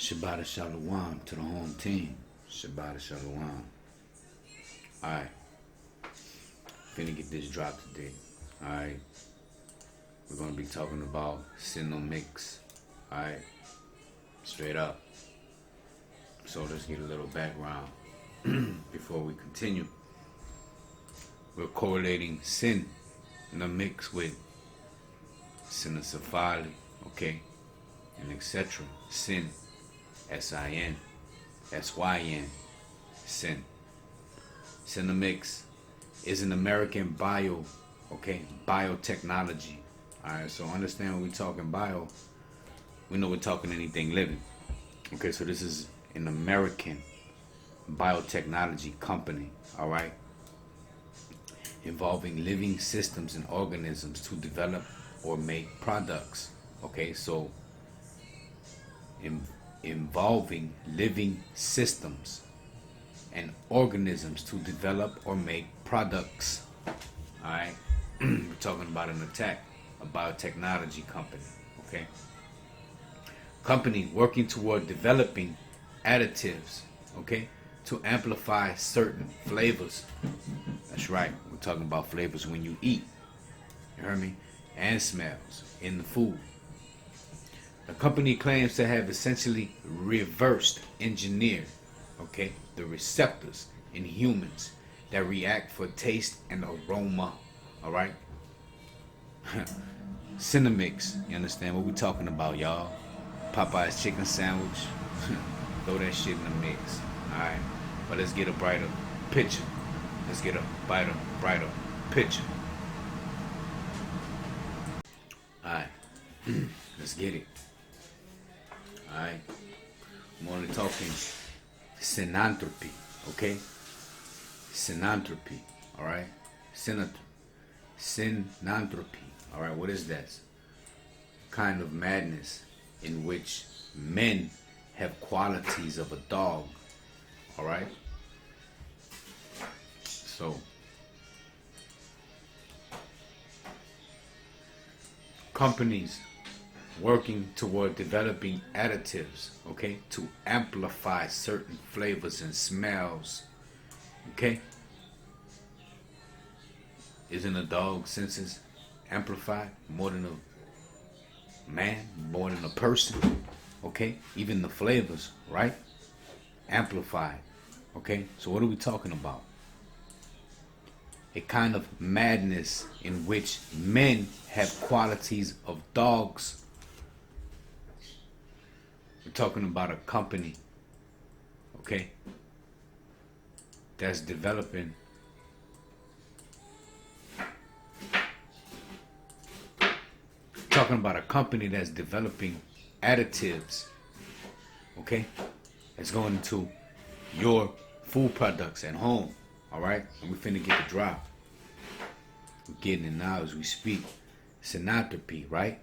Shabbat Shalom to the home team. Shabbat Shalom. Alright. Finna get this drop today. Alright. We're gonna be talking about Senomyx. Alright. Straight up. So let's get a little background before we continue. We're correlating sin in a mix with Cynocephaly, okay, and etc. Sin, S-I-N, S-Y-N, sin. Senomyx is an American biotechnology. Alright, so understand when we talking bio, we know we're talking anything living. Okay, so this is an American biotechnology company, alright, involving living systems and organisms to develop or make products. Okay, so involving living systems and organisms to develop or make products. Alright, we're talking about a biotechnology company. Okay, company working toward developing additives, okay, to amplify certain flavors. That's right, we're talking about flavors when you eat, you heard me, and smells in the food. The company claims to have essentially reversed engineered, okay, the receptors in humans that react for taste and aroma. All right. Senomyx, you understand what we're talking about, y'all? Popeye's chicken sandwich. Throw that shit in the mix. All right. But let's get a brighter picture. Let's get a brighter picture. All right. Let's get it. All right. I'm only talking Cynanthropy, okay? Cynanthropy, all right? Cynanthropy, all right? What is that? Kind of madness in which men have qualities of a dog, all right? So, companies working toward developing additives, okay, to amplify certain flavors and smells, okay? Isn't a dog's senses amplified more than a man, more than a person, okay? Even the flavors, right? Amplified, okay? So what are we talking about? A kind of madness in which men have qualities of dogs. We're talking about a company, okay, that's developing additives, okay, that's going into your food products at home, all right? And we finna get the drop. We're getting it now as we speak. Cynanthropy, right?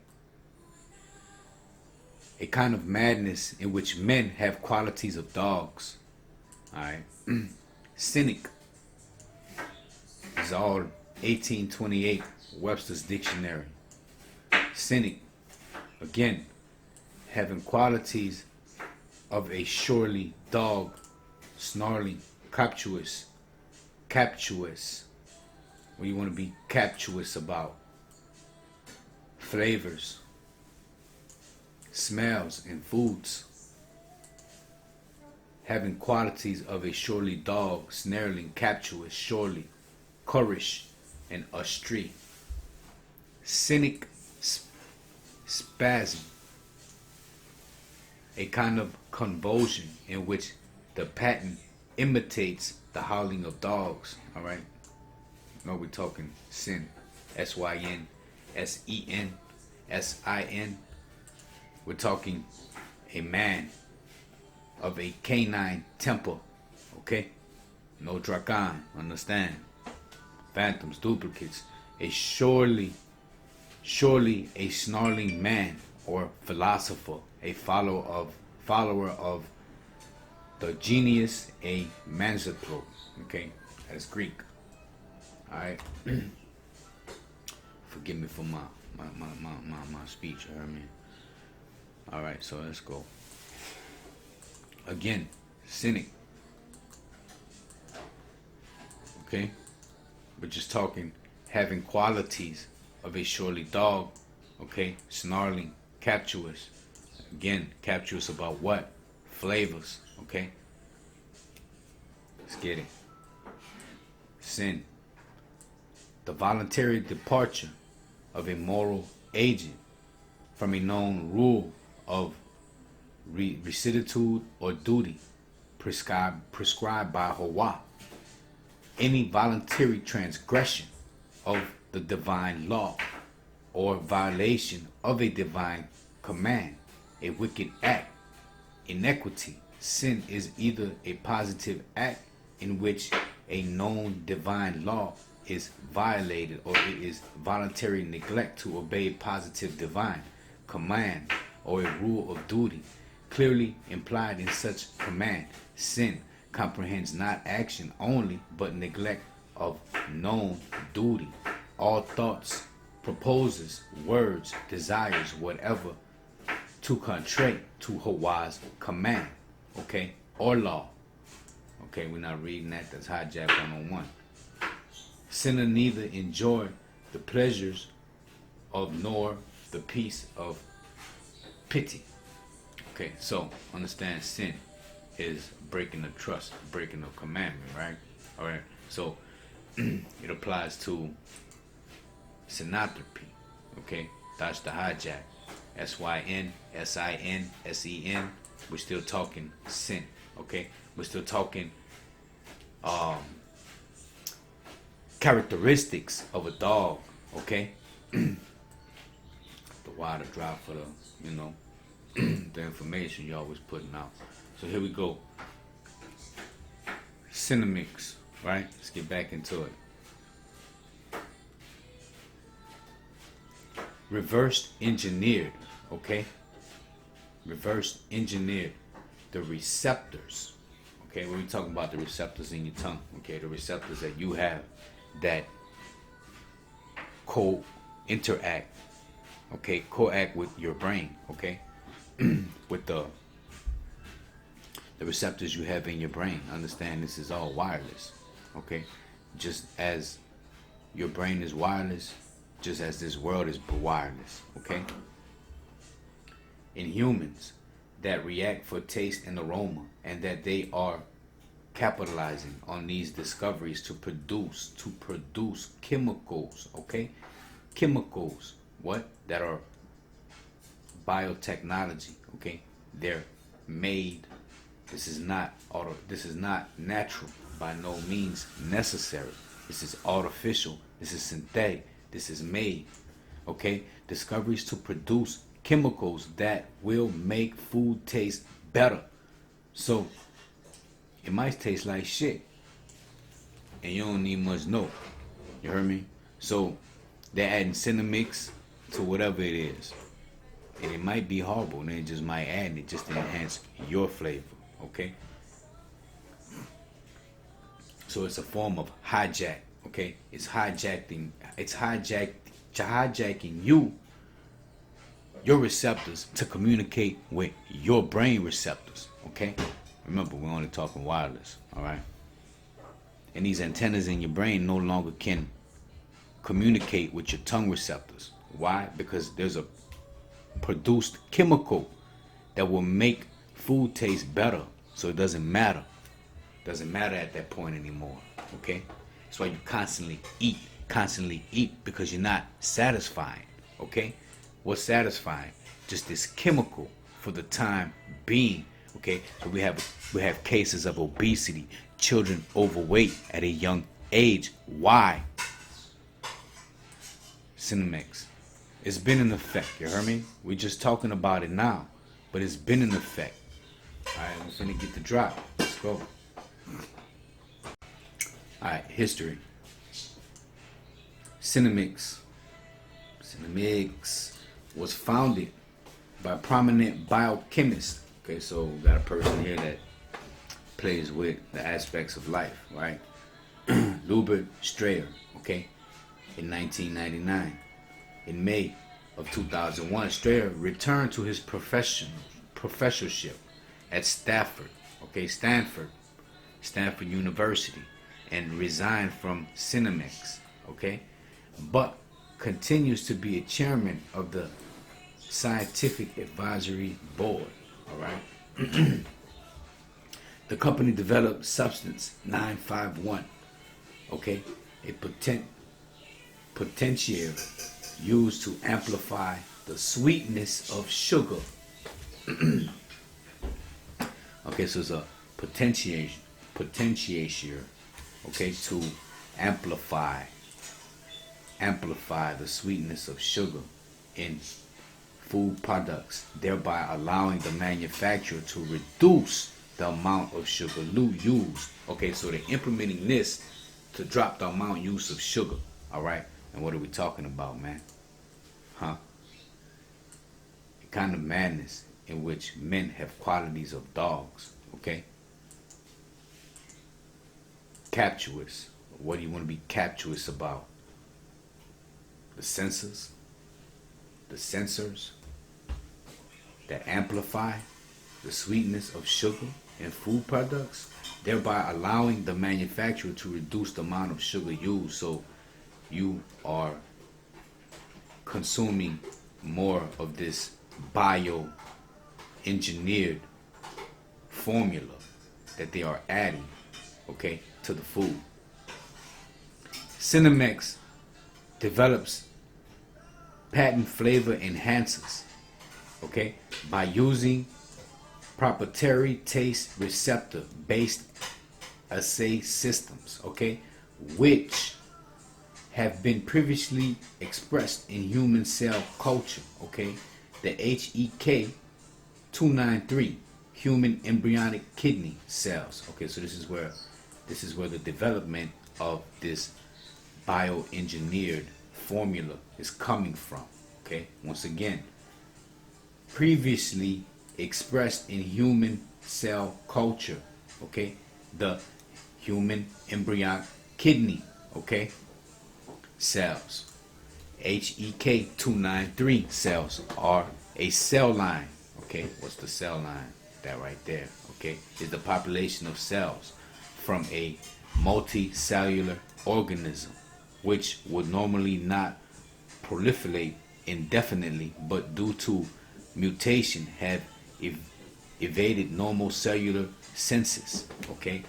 A kind of madness in which men have qualities of dogs. Alright. Cynic is all 1828 Webster's Dictionary. Cynic, again, having qualities of a surely dog, snarling, captious. What do you want to be captious about? Flavors, smells, and foods. Having qualities of a surely dog, snarling, captious, surely, currish, and ustry. Cynic spasm, a kind of convulsion in which the pattern imitates the howling of dogs. All right. No, we're talking sin, S-Y-N, S-E-N, S-I-N. We're talking a man of a canine temper, okay? No dragon, understand? Phantoms, duplicates. A surely a snarling man or philosopher, a follower of the genius, a Cynanthropy, okay? That's Greek. Alright. Forgive me for my speech, you heard me? Alright, so let's go. again, cynic. Okay? We're just talking having qualities of a surely dog. Okay? Snarling, captious. Again, captious about what? Flavors. Okay? Let's get it. Sin. The voluntary departure of a moral agent from a known rule of rectitude or duty prescribed by Hawa. Any voluntary transgression of the divine law or violation of a divine command, a wicked act, inequity. Sin is either a positive act in which a known divine law is violated, or it is voluntary neglect to obey a positive divine command or a rule of duty clearly implied in such command. Sin comprehends not action only, but neglect of known duty. All thoughts, proposes, words, desires, whatever, to contrary to Hawa's command, okay, or law. Okay, we're not reading that. That's hijack 101. Sinner neither enjoy the pleasures of nor the peace of pity. Okay, so understand sin is breaking the trust, breaking the commandment, right? All right, so it applies to Cynanthropy. Okay, that's the hijack. SYN, SIN, SEN. We're still talking sin. Okay, we're still talking characteristics of a dog. Okay, the water drop for the the information you're always putting out. So here we go. Senomyx, right? Let's get back into it. Reverse engineered, okay? Reverse engineered the receptors. Okay, when we talking about the receptors in your tongue, okay, the receptors that you have that co-interact, okay, co-act with your brain, okay, with the receptors you have in your brain. Understand this is all wireless, okay? Just as your brain is wireless, just as this world is wireless, okay? In humans that react for taste and aroma, and that they are capitalizing on these discoveries to produce chemicals, okay? Chemicals, what? That are biotechnology, okay? They're made. This is not natural, by no means necessary. This is artificial. This is synthetic. This is made, okay? Discoveries to produce chemicals that will make food taste better. So it might taste like shit, and you don't need much no. You heard me? So they're adding Senomyx to whatever it is, and it might be horrible, and they just might add it just to enhance your flavor, okay? So it's a form of hijack, okay? It's hijacking you, your receptors, to communicate with your brain receptors, okay? Remember, we're only talking wireless, all right? And these antennas in your brain no longer can communicate with your tongue receptors. Why? Because there's a produced chemical that will make food taste better, so it doesn't matter. Doesn't matter at that point anymore, okay? That's why you constantly eat, because you're not satisfying, okay? What's satisfying? Just this chemical for the time being, okay? So we have cases of obesity, children overweight at a young age. Why? Senomyx. It's been in effect, you heard me? We're just talking about it now, but it's been in effect. Alright, I'm finna get the drop. Let's go. Alright, history. Senomyx was founded by prominent biochemists. Okay, so we got a person here that plays with the aspects of life, right? Lubert Strayer, okay, in 1999. In May of 2001, Strayer returned to his professorship at Stanford okay, Stanford University, and resigned from Senomyx, okay, but continues to be a chairman of the Scientific Advisory Board, all right. The company developed substance 951, okay, a potentiator used to amplify the sweetness of sugar. Okay, so it's a potentiator, okay, to amplify the sweetness of sugar in food products, thereby allowing the manufacturer to reduce the amount of sugar used. Okay, so they're implementing this to drop the amount used of sugar. All right, and what are we talking about, man? Huh? A kind of madness in which men have qualities of dogs. Okay, captious. What do you want to be captious about? The sensors that amplify the sweetness of sugar in food products, thereby allowing the manufacturer to reduce the amount of sugar used, so you are consuming more of this bio-engineered formula that they are adding, okay, to the food. Senomyx develops patent flavor enhancers, okay, by using proprietary taste receptor based assay systems, okay, which have been previously expressed in human cell culture, okay. The HEK 293 human embryonic kidney cells, okay. So this is where the development of this bioengineered formula is coming from, okay. Once again, previously expressed in human cell culture, okay, the human embryonic kidney, okay, cells. HEK 293 cells are a cell line, okay. What's the cell line? That right there, okay, is the population of cells from a multicellular organism, which would normally not proliferate indefinitely, but due to mutation have evaded normal cellular census, okay,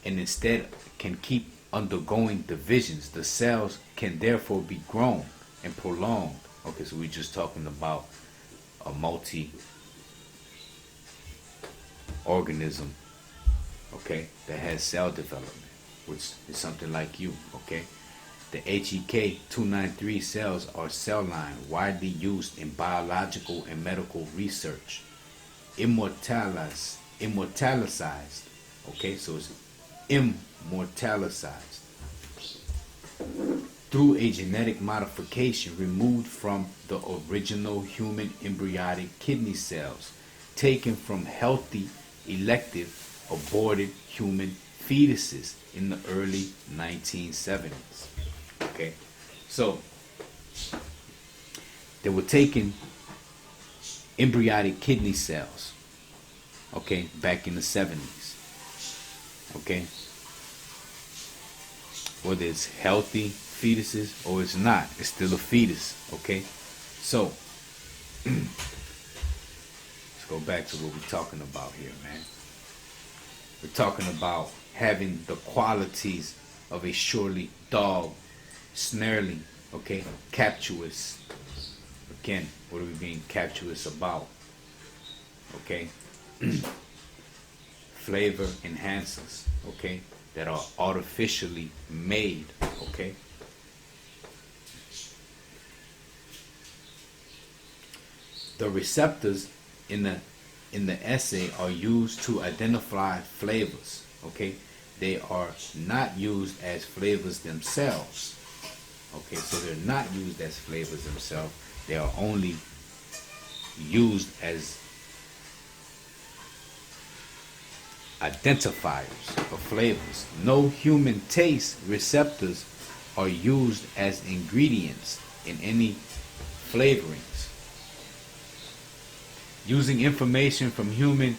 and instead can keep undergoing divisions. The cells can therefore be grown and prolonged. Okay, so we're just talking about a multi-organism, okay, that has cell development, which is something like you, okay. The HEK 293 cells are cell line widely used in biological and medical research. Immortalized, okay, so it's immortalized through a genetic modification removed from the original human embryonic kidney cells taken from healthy, elective, aborted human fetuses in the early 1970s. Okay, so they were taking embryonic kidney cells, okay, back in the 70s, okay, whether it's healthy fetuses or it's not, it's still a fetus, okay. So let's go back to what we're talking about here, man. We're talking about having the qualities of a surely dog, snarling, okay, captious. Again, what are we being captious about? Okay, flavor enhancers, okay, that are artificially made, okay. The receptors in the assay are used to identify flavors, okay. They are not used as flavors themselves, okay. So they're not used as flavors themselves. They are only used as identifiers of flavors. No human taste receptors are used as ingredients in any flavorings. Using information from human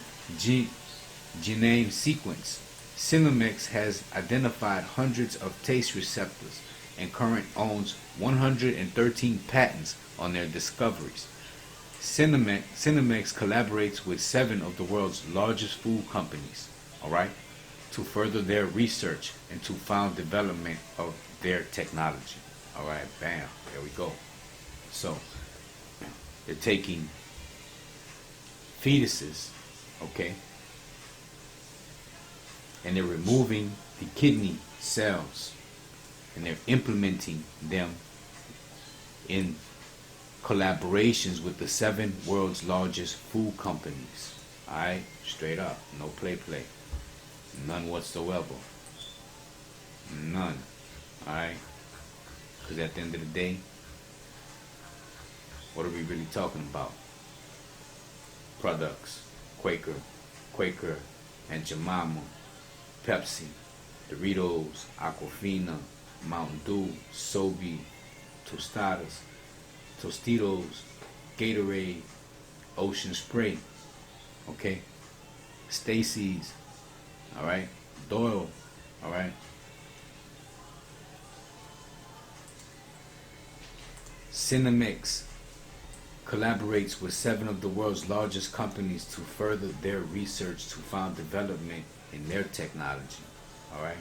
genome sequence. Senomyx has identified hundreds of taste receptors and currently owns 113 patents on their discoveries. Senomyx collaborates with 7 of the world's largest food companies, alright, to further their research and to found development of their technology. Alright, bam, there we go. So, they're taking fetuses, okay, and they're removing the kidney cells and they're implementing them in collaborations with the 7 world's largest food companies. Alright, straight up, no play. None whatsoever. None. Alright? Because at the end of the day, what are we really talking about? Products. Quaker and Jemima, Pepsi, Doritos, Aquafina, Mountain Dew, Sobe, Tostitos, Gatorade, Ocean Spray, okay? Stacy's, alright? Doyle, alright? Senomyx collaborates with 7 of the world's largest companies to further their research to found development in their technology. Alright?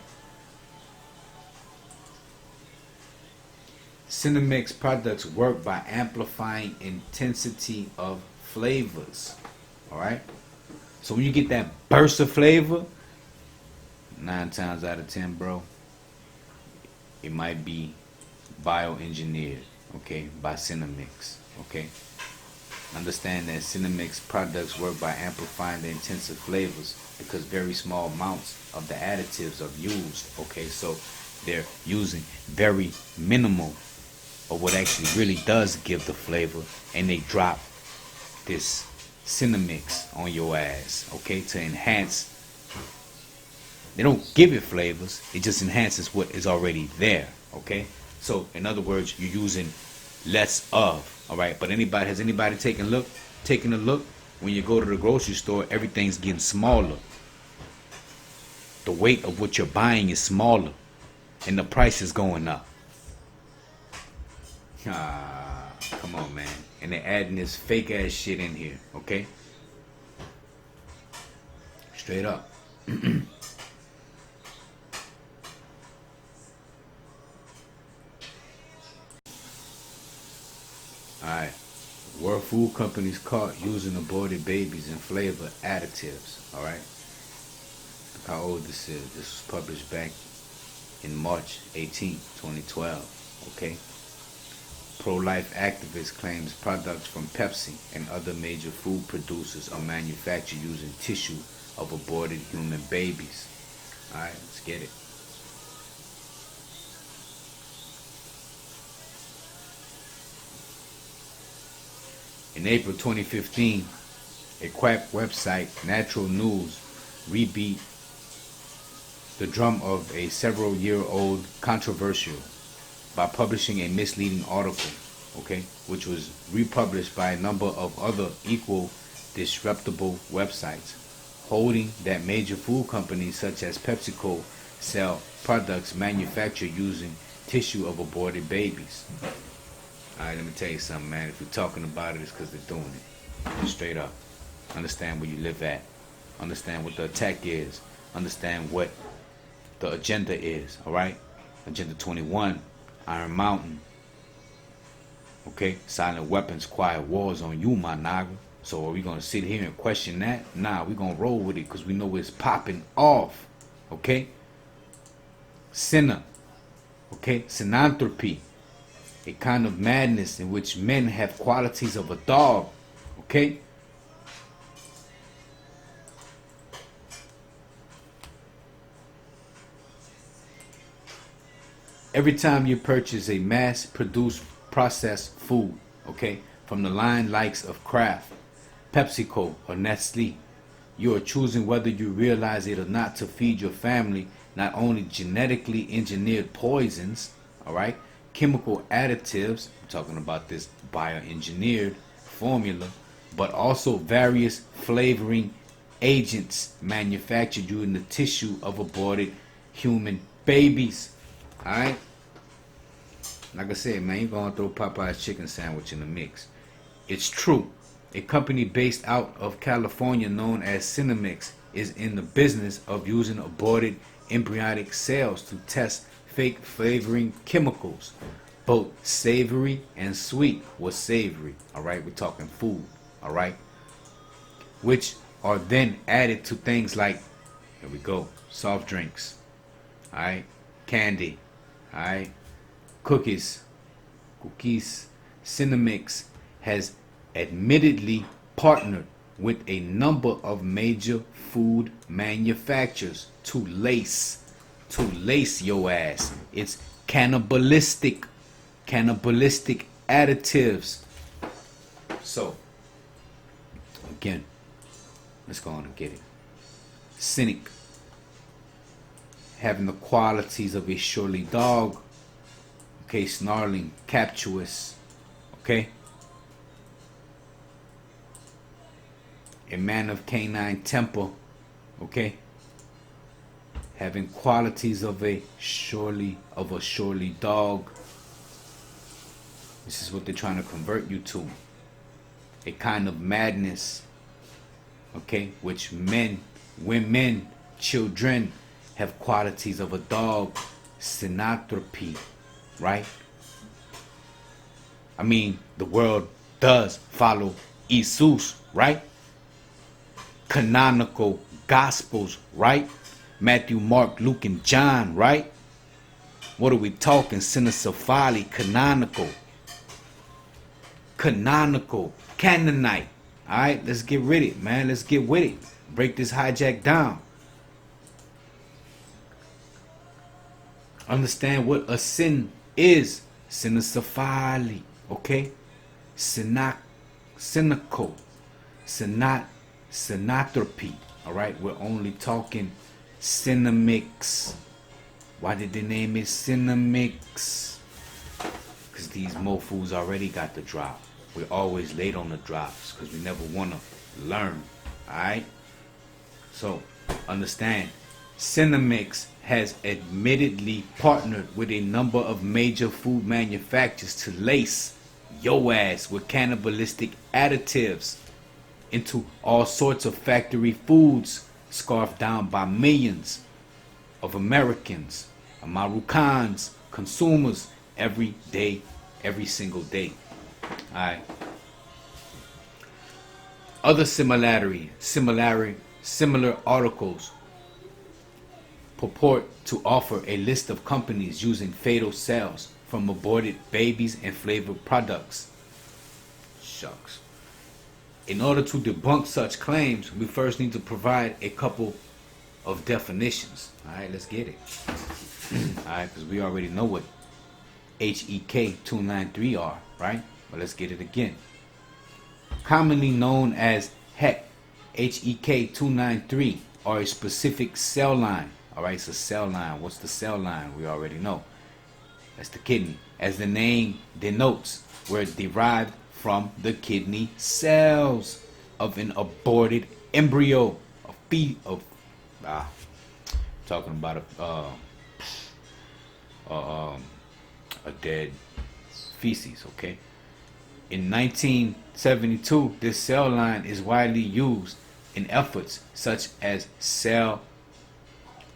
Senomyx products work by amplifying intensity of flavors. Alright? So when you get that burst of flavor, 9 times out of 10, bro, it might be bioengineered, okay, by Senomyx, okay? Understand that Senomyx products work by amplifying the intensive flavors because very small amounts of the additives are used, okay? So they're using very minimal of what actually really does give the flavor, and they drop this Senomyx on your ass, okay, to enhance. They don't give it flavors, it just enhances what is already there, okay? So in other words, you're using less of, all right? But has anybody taken a look? When you go to the grocery store, everything's getting smaller. The weight of what you're buying is smaller, and the price is going up. Come on, man. And they're adding this fake ass shit in here, okay? Straight up. Alright. World food companies caught using aborted babies and flavor additives. Alright. Look how old this is. This was published back in March 18, 2012. Okay. Pro-life activist claims products from Pepsi and other major food producers are manufactured using tissue of aborted human babies. Alright, let's get it. In April 2015, a quack website, Natural News, rebeat the drum of a several-year-old controversial by publishing a misleading article, okay, which was republished by a number of other equal disreputable websites, holding that major food companies such as PepsiCo sell products manufactured using tissue of aborted babies. Alright, let me tell you something, man. If we're talking about it, it's because they're doing it. Straight up. Understand where you live at. Understand what the attack is. Understand what the agenda is, alright? Agenda 21, Iron Mountain. Okay? Silent weapons, quiet wars on you, my naga. So are we going to sit here and question that? Nah, we're going to roll with it because we know it's popping off. Okay? Sinner. Okay? Cynanthropy. A kind of madness in which men have qualities of a dog. Okay? Every time you purchase a mass-produced processed food, okay, from the line likes of Kraft, PepsiCo, or Nestle, you are choosing whether you realize it or not to feed your family not only genetically engineered poisons, all right, chemical additives, I'm talking about this bioengineered formula, but also various flavoring agents manufactured using the tissue of aborted human babies. Alright? Like I said, man, you're going to throw Popeye's chicken sandwich in the mix. It's true. A company based out of California known as Senomyx is in the business of using aborted embryonic cells to test fake flavoring chemicals, both savory and sweet. Was savory, alright? We're talking food, alright? Which are then added to things like, here we go, soft drinks, alright? Candy, alright? Cookies. Senomyx has admittedly partnered with a number of major food manufacturers to lace your ass. It's cannibalistic additives. So again, let's go on and get it. Cynic, having the qualities of a surly dog. Okay, snarling, captious. Okay, a man of canine temper. Okay, having qualities of a surely dog. This is what they're trying to convert you to. A kind of madness. Okay, which men, women, children have qualities of a dog. Cynanthropy, right? I mean, the world does follow Jesus, right? Canonical gospels, right? Matthew, Mark, Luke, and John, right? What are we talking? Cynocephaly, canonical, Canaanite. All right, let's get rid of it, man. Let's get with it. Break this hijack down. Understand what a sin is. Cynocephaly, okay? Cynical, Cynanthropy. All right, we're only talking Senomyx. Why did they name it Senomyx? Because these mofos already got the drop. We're always late on the drops because we never want to learn. Alright? So, understand, Senomyx has admittedly partnered with a number of major food manufacturers to lace your ass with cannibalistic additives into all sorts of factory foods scarfed down by millions of Americans, Americans, consumers every day, every single day. Alright. Other similar articles purport to offer a list of companies using fatal cells from aborted babies and flavored products. Shucks. In order to debunk such claims, we first need to provide a couple of definitions. Alright, let's get it. Alright, because we already know what HEK 293 are, right? But let's get it again. Commonly known as HEK 293 are a specific cell line. Alright, it's a cell line. What's the cell line? We already know. That's the kidney. As the name denotes, were derived from the kidney cells of an aborted embryo. Talking about a dead feces, okay? In 1972, this cell line is widely used in efforts such as cell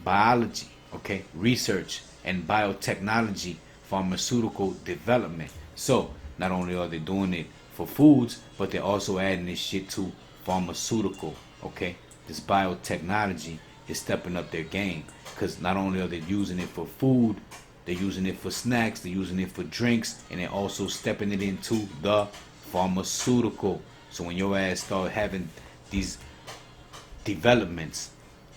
biology, okay, research and biotechnology, pharmaceutical development. So not only are they doing it for foods, but they're also adding this shit to pharmaceutical, okay? This biotechnology is stepping up their game, because not only are they using it for food, they're using it for snacks, they're using it for drinks, and they're also stepping it into the pharmaceutical. So when your ass start having these developments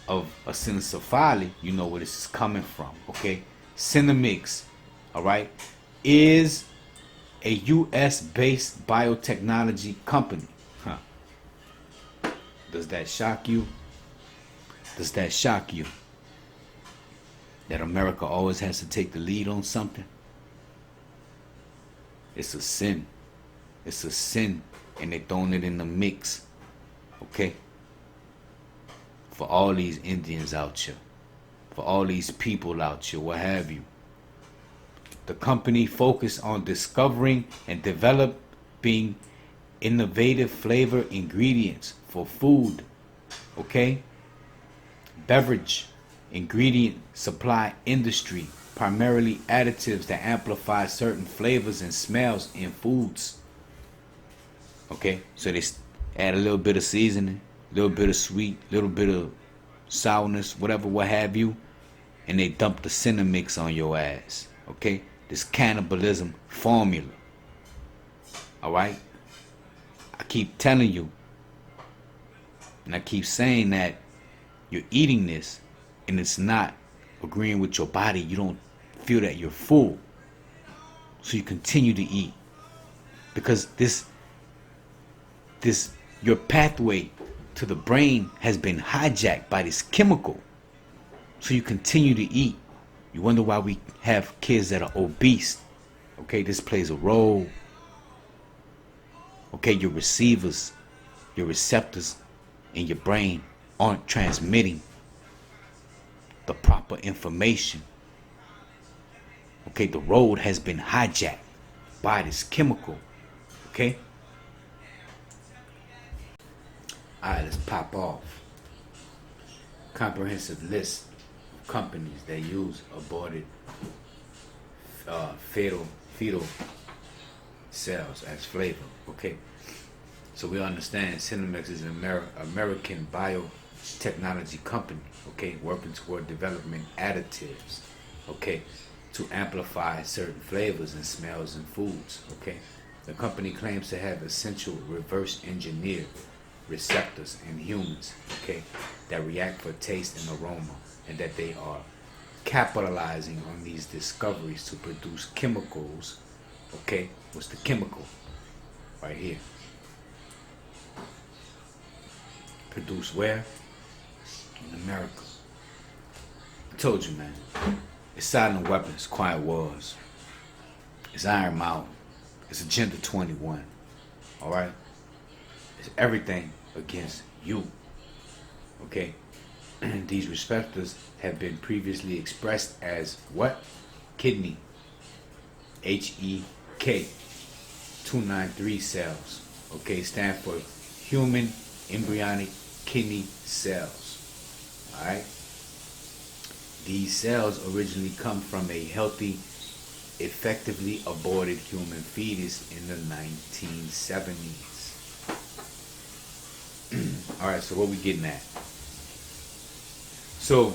of a Cynocephaly, you know where this is coming from, okay? Senomyx, alright, is a US-based biotechnology company. Huh. Does that shock you? Does that shock you? That America always has to take the lead on something? It's a sin. It's a sin, and they're throwing it in the mix. Okay? for all these Indians out here, for all these people out here, what have you. The company focused on discovering and developing innovative flavor ingredients for food, okay? Beverage, ingredient supply industry, primarily additives that amplify certain flavors and smells in foods. Okay, so they add a little bit of seasoning, a little bit of sweet, a little bit of sourness, whatever, what have you, and they dump the Senomyx on your ass. Okay, this cannibalism formula. All right, I keep telling you, and I keep saying that you're eating this, and it's not agreeing with your body. You don't feel that you're full, so you continue to eat because this your pathway to the brain has been hijacked by this chemical. So you continue to eat. You wonder why we have kids that are obese. Okay, this plays a role. Okay, your receivers, your receptors in your brain aren't transmitting the proper information. Okay, the road has been hijacked by this chemical. Okay? Alright, let's pop off. Comprehensive list of companies that use aborted fetal cells as flavor. Okay, so we understand Senomyx is an American biotechnology company. Okay, working toward development additives. Okay, to amplify certain flavors and smells in foods. Okay, the company claims to have essential reverse engineered receptors in humans, okay, that react for taste and aroma, and that they are capitalizing on these discoveries to produce chemicals. Okay, what's the chemical? Right here. Produced where? In America. I told you, man. It's silent weapons, quiet wars. It's Iron Mountain. It's Agenda 21. Alright? It's everything against you. Okay? These receptors have been previously expressed as what? Kidney. HEK 293 cells. Okay, stand for human embryonic kidney cells. Alright? These cells originally come from a healthy, effectively aborted human fetus in the 1970s. Alright, so what we getting at? So,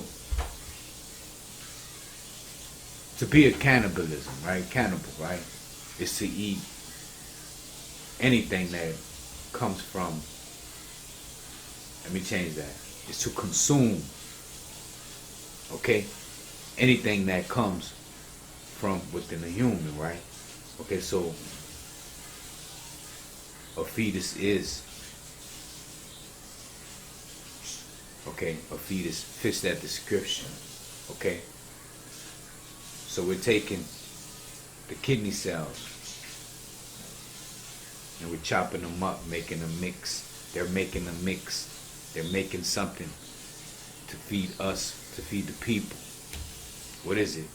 to be a cannibalism, right? Cannibal, right? Is to eat anything that comes from, let me change that. It's to consume, okay? Anything that comes from within a human, right? Okay, so a fetus is, okay, a fetus fits that description, okay? So we're taking the kidney cells and we're chopping them up, making a mix. They're making a mix. They're making something to feed us, to feed the people. What is it?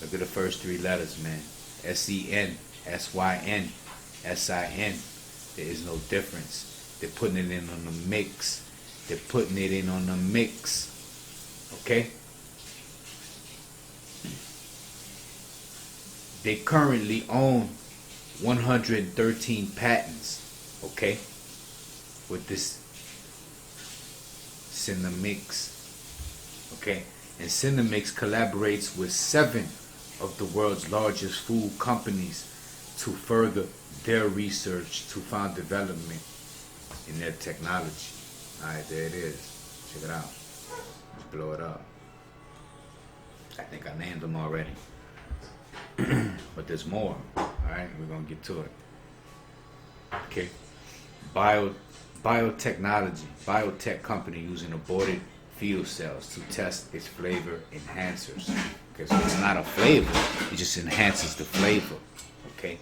Look at the first three letters, man. S-E-N, S-Y-N, S-I-N. There is no difference. They're putting it in on the mix. They're putting it in on the mix. Okay? They currently own 113 patents, okay, with this Senomyx, okay, and Senomyx collaborates with 7 of the world's largest food companies to further their research to find development in their technology. Alright, there it is. Check it out. Let's blow it up. I think I named them already. But there's more. Alright, we're gonna get to it. Okay. Biotechnology. Biotech company using aborted fetal cells to test its flavor enhancers. Okay, so it's not a flavor, it just enhances the flavor. Okay.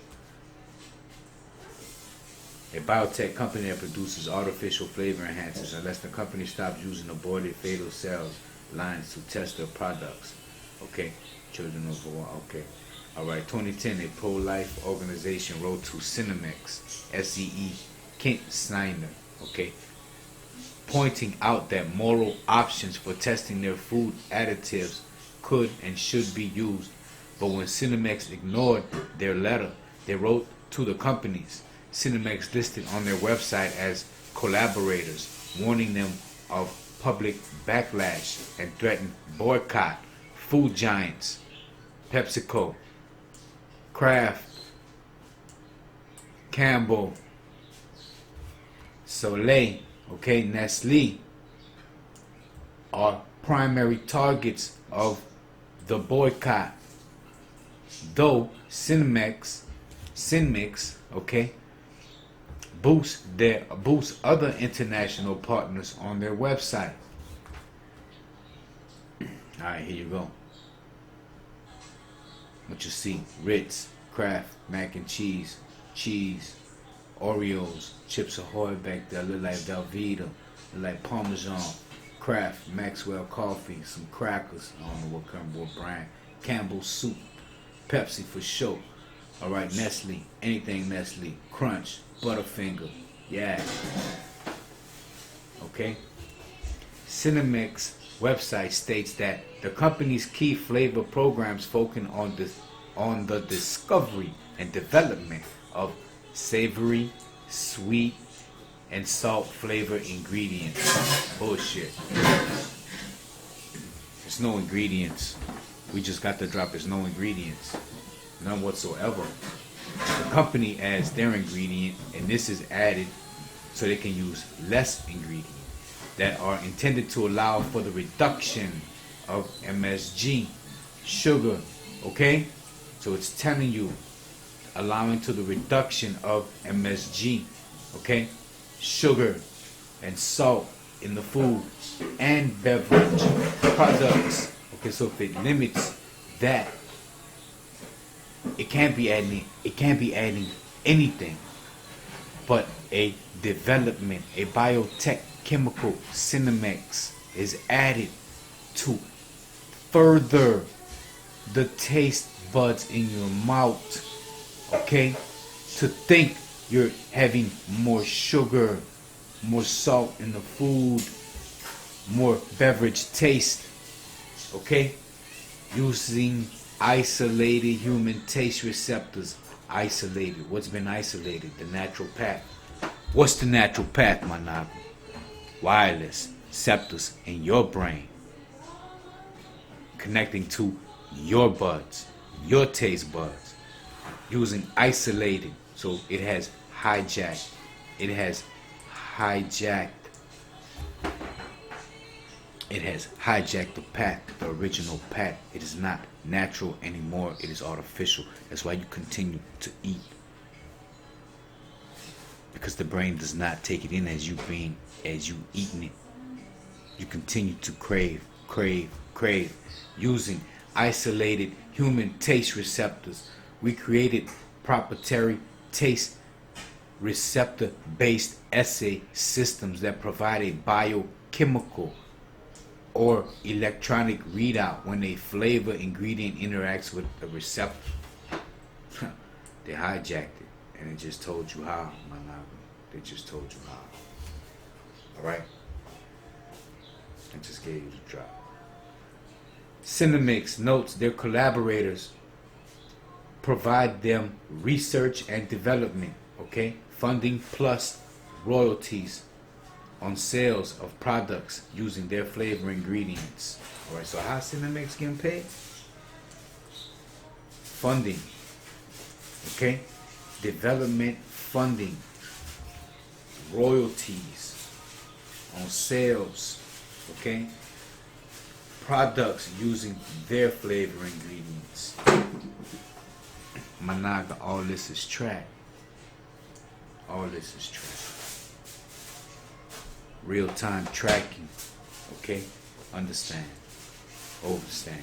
A biotech company that produces artificial flavor enhancers unless the company stops using aborted fatal cells lines to test their products. Okay, children over one. Okay, all right. 2010, a pro-life organization wrote to Senomyx, SEE, Kent Snyder. Okay, pointing out that moral options for testing their food additives could and should be used. But when Senomyx ignored their letter, they wrote to the companies Senomyx listed on their website as collaborators, warning them of public backlash and threatened boycott. Food giants, PepsiCo, Kraft, Campbell, Soleil, okay, Nestle are primary targets of the boycott. Though Senomyx, okay, boosts other international partners on their website. All right, here you go. What you see: Ritz, Kraft, mac and cheese, Oreos, Chips Ahoy back there, look like Velveeta, look like Parmesan, Kraft, Maxwell coffee, some crackers, I don't know what brand, Campbell's soup, Pepsi for sure. All right, Nestle, anything Nestle, Crunch, Butterfinger, yeah. Okay. Senomyx website states that the company's key flavor programs focus on the discovery and development of savory, sweet, and salt flavor ingredients. Bullshit. There's no ingredients. We just got the drop. There's no ingredients. None whatsoever. The company adds their ingredient, and this is added so they can use less ingredients that are intended to allow for the reduction of MSG, sugar, okay? So it's telling you, allowing to the reduction of MSG, okay? Sugar and salt in the food and beverage products. Okay, so if it limits that, it can't be adding anything but a development, a biotech chemical Senomyx is added to further the taste buds in your mouth, okay? To think you're having more sugar, more salt in the food, more beverage taste, okay? Using isolated human taste receptors. Isolated. What's been isolated? The natural path. What's the natural path, my novel? Wireless receptors in your brain, connecting to your buds, your taste buds, using isolated. So it has hijacked. It has hijacked the path, the original path. It is not natural anymore. It is artificial. That's why you continue to eat, because the brain does not take it in as you eating it. You continue to crave, using isolated human taste receptors. We created proprietary taste receptor based assay systems that provide a biochemical or electronic readout when a flavor ingredient interacts with the receptor. They hijacked it, and it just told you how, my love. They just told you how. Alright? I just gave you the drop. Senomyx notes their collaborators provide them research and development, okay? Funding plus royalties on sales of products using their flavor ingredients. Alright, so how Senomyx getting paid? Funding, okay? Development funding, royalties on sales, okay? Products using their flavor ingredients. Managa, all this is track. All this is track. Real-time tracking, okay? Understand, overstand.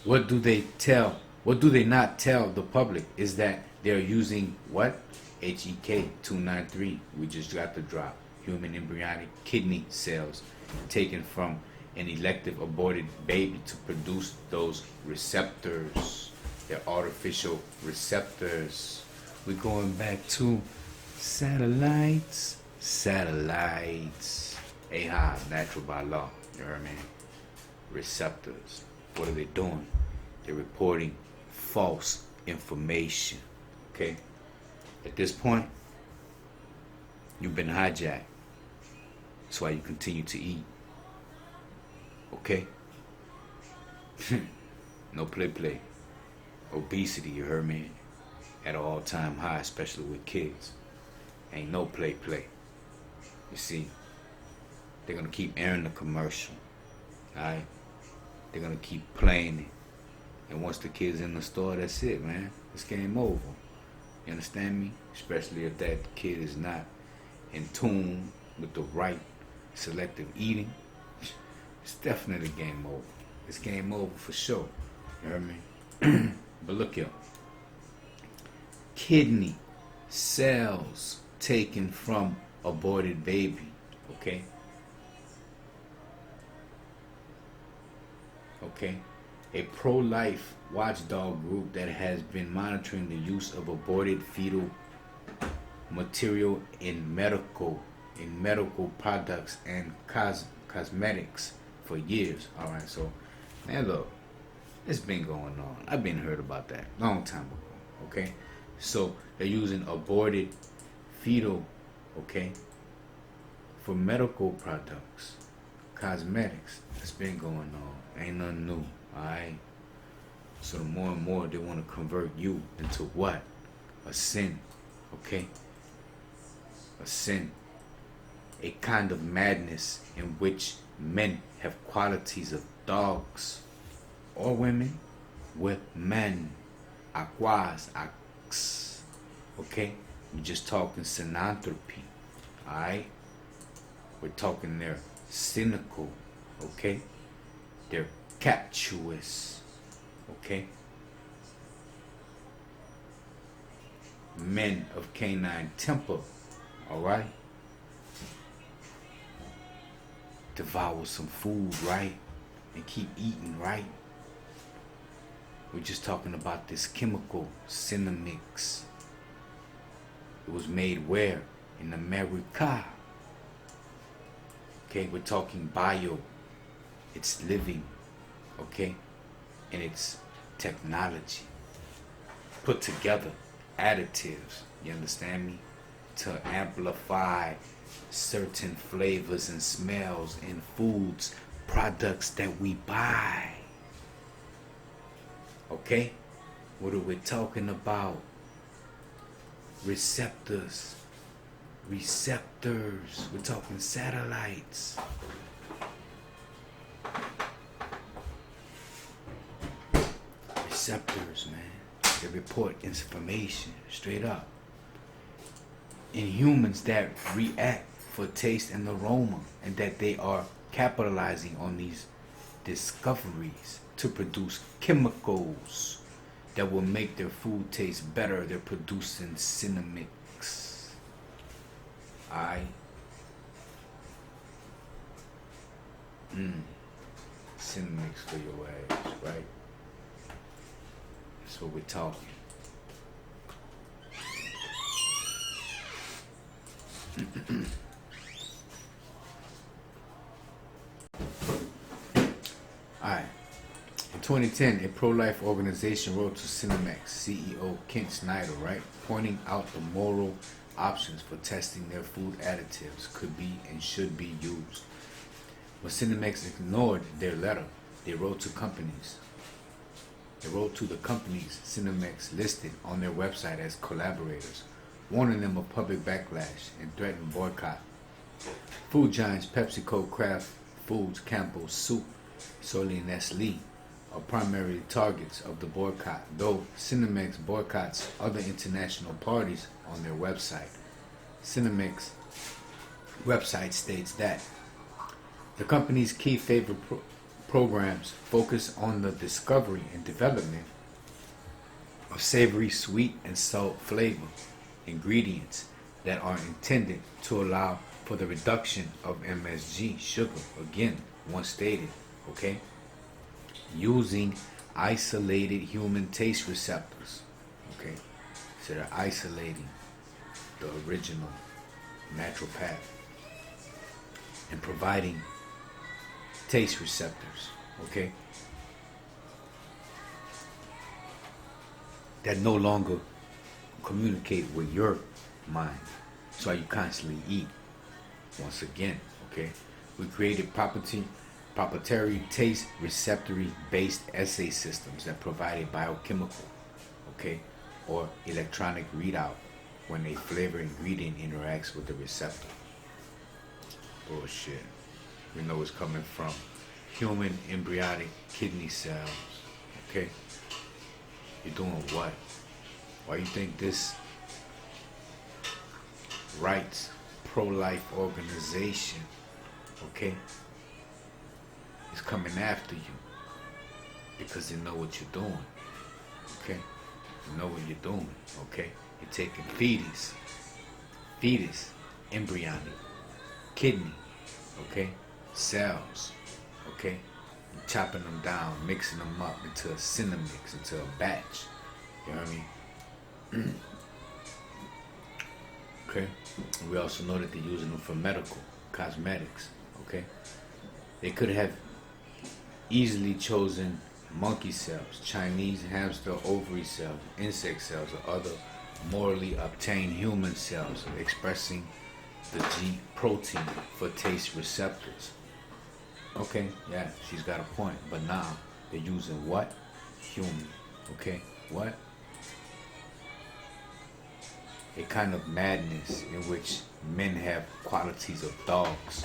What do they not tell the public is that They're using what? HEK 293. We just got the drop. Human embryonic kidney cells taken from an elective aborted baby to produce those receptors. They're artificial receptors. We're going back to satellites. Satellites. AHA, natural by law. You heard me? Receptors. What are they doing? They're reporting false information. Okay? At this point, you've been hijacked. That's why you continue to eat. Okay? No play. Obesity, you heard me? At an all-time high, especially with kids. Ain't no play. You see, they're gonna keep airing the commercial. Alright? They're gonna keep playing it. And once the kid's in the store, that's it, man. It's game over. You understand me? Especially if that kid is not in tune with the right selective eating. It's definitely game over. It's game over for sure. You heard me? But look here. Kidney cells taken from aborted baby. Okay? Okay? A pro-life watchdog group that has been monitoring the use of aborted fetal material in medical products and cosmetics for years. Alright, so man, look, it's been going on. I've been heard about that long time ago. Okay? So they're using aborted fetal, okay, for medical products, cosmetics. It's been going on. Ain't nothing new. Alright? So the more and more they want to convert you into what? A sin. Okay? A sin. A kind of madness in which men have qualities of dogs, or women with men. Aquas, ax. Okay? We're just talking Cynanthropy. Alright? We're talking they're cynical. Okay? They're captious. Okay? Men of canine temper. Alright? Devour some food, right? And keep eating, right? We're just talking about this chemical, Senomyx. It was made where? In America. Okay, we're talking bio. It's living. Okay? And it's technology. Put together additives. You understand me? To amplify certain flavors and smells in foods, products that we buy. Okay? What are we talking about? Receptors. Receptors. We're talking satellites. Receptors, man. They report information straight up. In humans that react for taste and aroma, and that they are capitalizing on these discoveries to produce chemicals that will make their food taste better. They're producing Senomyx. Alright? Senomyx for your ass, right? That's what we're talking. Alright. In 2010, a pro-life organization wrote to Senomyx CEO Kent Snyder, right, pointing out the moral options for testing their food additives could be and should be used. But Senomyx ignored their letter. They wrote to companies. They wrote to the companies Senomyx listed on their website as collaborators, warning them of public backlash and threatened boycott. Food giants PepsiCo, Kraft Foods, Campbell's Soup, Solely and Nestle are primarily targets of the boycott, though Senomyx boycotts other international parties on their website. Senomyx website states that the company's key favorite programs focus on the discovery and development of savory, sweet, and salt flavor ingredients that are intended to allow for the reduction of MSG sugar, again, once stated, okay? Using isolated human taste receptors, okay? So they're isolating the original natural path and providing taste receptors, okay? That no longer communicate with your mind. That's why you constantly eat. Once again, okay? We created proprietary taste receptory based assay systems that provide a biochemical, okay, or electronic readout when a flavor ingredient interacts with the receptor. Bullshit. We know it's coming from human embryonic kidney cells, okay? You're doing what? Why you think this rights pro-life organization, okay, is coming after you? Because they know what you're doing, okay? You know what you're doing, okay? You're taking fetus, embryonic, kidney, okay, cells, okay? You're chopping them down, mixing them up into a Senomyx, into a batch. You know what I mean? Okay? We also know that they're using them for medical, cosmetics, okay? They could have easily chosen monkey cells, Chinese hamster ovary cells, insect cells, or other morally obtained human cells expressing the G protein for taste receptors. Okay, yeah, she's got a point. But now they're using what? Human. Okay, what? A kind of madness in which men have qualities of dogs.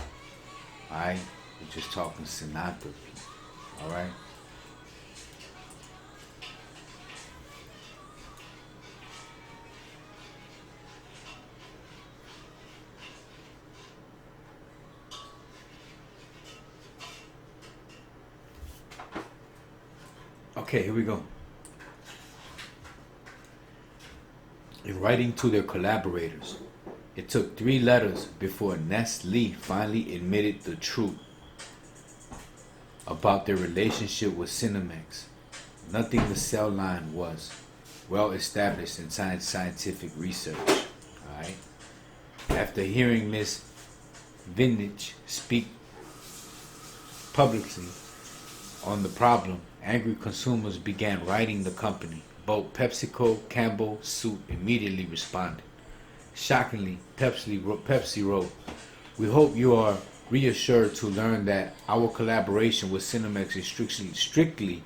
Alright? We're just talking Cynanthropy. Alright? Okay, here we go. In writing to their collaborators, it took 3 letters before Nestle finally admitted the truth about their relationship with Senomyx. Nothing the cell line was well established in scientific research. Alright? After hearing Miss Vintage speak publicly on the problem, angry consumers began writing the company. Both PepsiCo, Campbell Soup immediately responded. Shockingly, Pepsi wrote, "We hope you are reassured to learn that our collaboration with Senomyx is strictly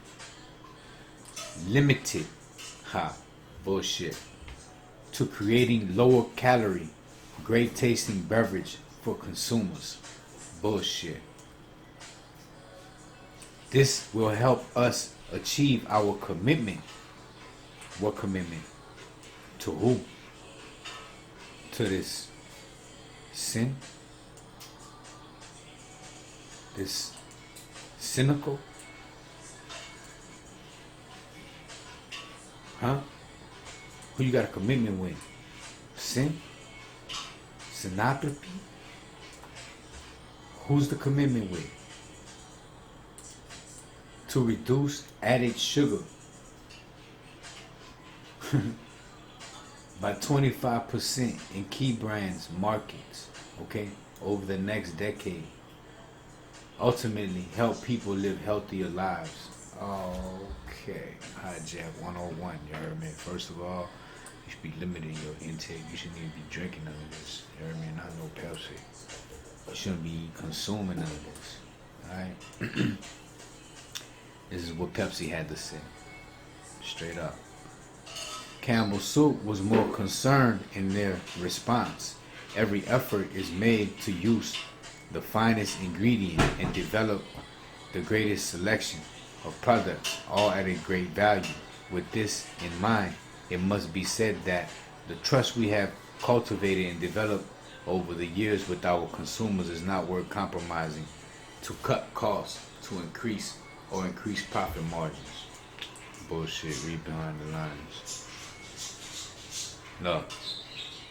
limited, bullshit, to creating lower calorie, great tasting beverage for consumers." Bullshit. This will help us achieve our commitment. What commitment? To who? To this sin? This cynical? Huh? Who you got a commitment with? Sin? Cynanthropy? Who's the commitment with? To reduce added sugar by 25% in key brands markets, okay, over the next decade. Ultimately, help people live healthier lives. Okay, Hijack 101, you heard me? First of all, you should be limiting your intake. You shouldn't even be drinking none of this. You heard me? Not no Pepsi. You shouldn't be consuming none of this. Alright? This is what Pepsi had to say. Straight up. Campbell Soup was more concerned in their response. Every effort is made to use the finest ingredient and develop the greatest selection of products, all at a great value. With this in mind, it must be said that the trust we have cultivated and developed over the years with our consumers is not worth compromising to cut costs to increase profit margins. bullshit. Read behind the lines. Look,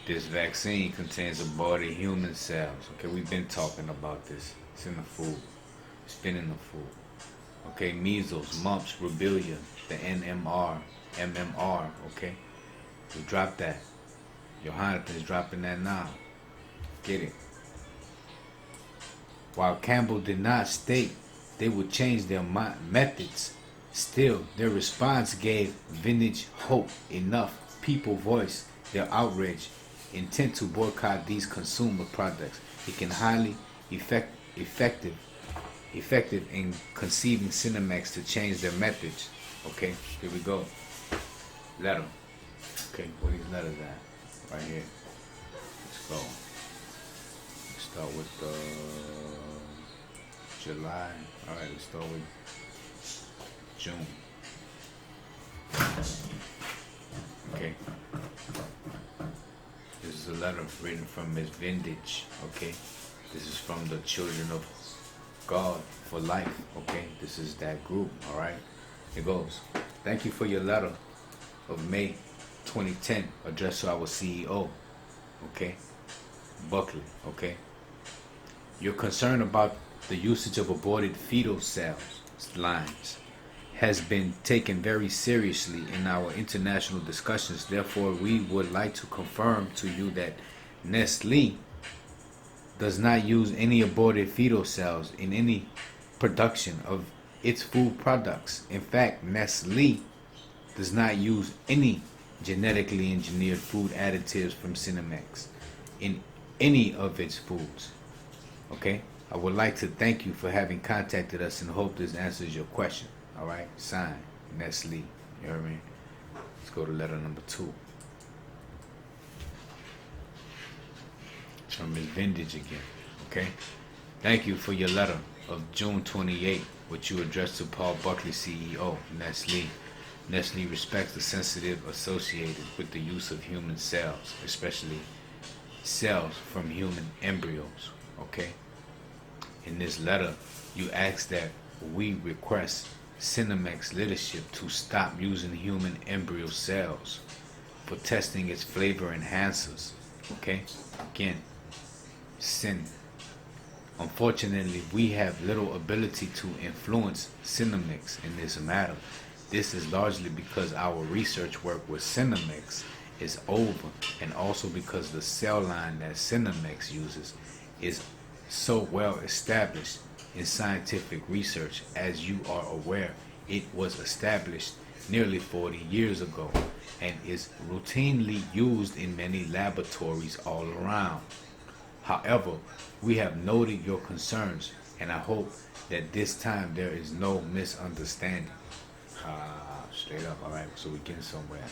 this vaccine contains aborted human cells. Okay, we've been talking about this. It's in the food. It's been in the food. Okay, measles, mumps, rubella, the MMR. Okay, we dropped that. Jonathan's dropping that now. Get it. While Campbell did not state they would change their methods, still their response gave Vintage hope. Enough people voiced their outrage, intent to boycott these consumer products. It can highly effective in conceiving Senomyx to change their methods. Okay, here we go. Letter. Okay, where these letters at? Right here. Let's go. Let's start with July. Alright, let's start with June. Okay. This is a letter written from Miss Vintage. Okay. This is from the Children of God for Life. Okay. This is that group. Alright. It goes. Thank you for your letter of May 2010 addressed to our CEO. Okay. Buckley. Okay. Your concern about the usage of aborted fetal lines has been taken very seriously in our international discussions. Therefore, we would like to confirm to you that Nestle does not use any aborted fetal cells in any production of its food products. In fact, Nestle does not use any genetically engineered food additives from Senomyx in any of its foods. Okay? I would like to thank you for having contacted us and hope this answers your question. Alright? Signed, Nestle. You heard me? Let's go to letter number 2. It's from Ms. Vintage again. Okay? Thank you for your letter of June 28, which you addressed to Paul Buckley, CEO, Nestle. Nestle respects the sensitive associated with the use of human cells, especially cells from human embryos. Okay? In this letter, you ask that we request Senomyx leadership to stop using human embryo cells for testing its flavor enhancers. Okay? Again, sin. Unfortunately, we have little ability to influence Senomyx in this matter. This is largely because our research work with Senomyx is over, and also because the cell line that Senomyx uses is so well established in scientific research. As you are aware, it was established nearly 40 years ago and is routinely used in many laboratories all around. However, we have noted your concerns, and I hope that this time there is no misunderstanding. Straight up. Alright, so we're getting somewhere.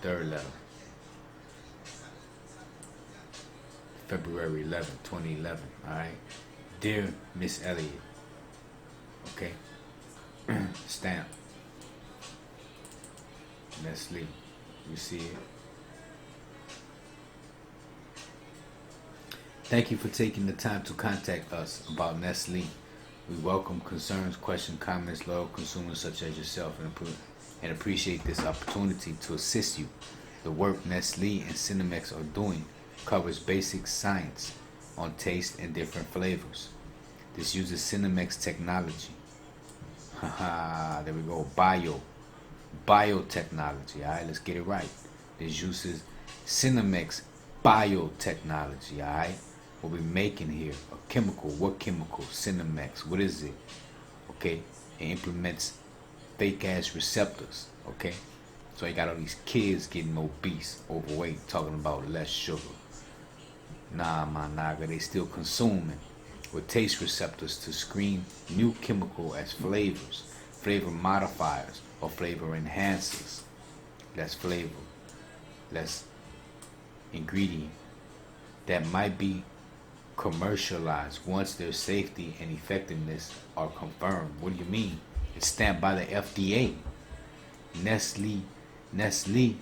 Third letter. February 11th, 2011. Alright. Dear Miss Elliott. Okay. Stamp. Nestle. You see it? Thank you for taking the time to contact us about Nestle. We welcome concerns, questions, comments, loyal consumers such as yourself, and appreciate this opportunity to assist you. The work Nestle and Senomyx are doing covers basic science on taste and different flavors. This uses Senomyx technology. Haha, there we go. Biotechnology. Alright, let's get it right. This uses Senomyx biotechnology. Alright, what we're making here, a chemical. What chemical? Senomyx. What is it? Okay, it implements fake ass receptors. Okay, so you got all these kids getting obese, overweight, talking about less sugar. Nah, my naga, they still consuming with taste receptors to screen new chemical as flavors, flavor modifiers, or flavor enhancers. Less flavor, less ingredient that might be commercialized once their safety and effectiveness are confirmed. What do you mean? It's stamped by the FDA. Nestle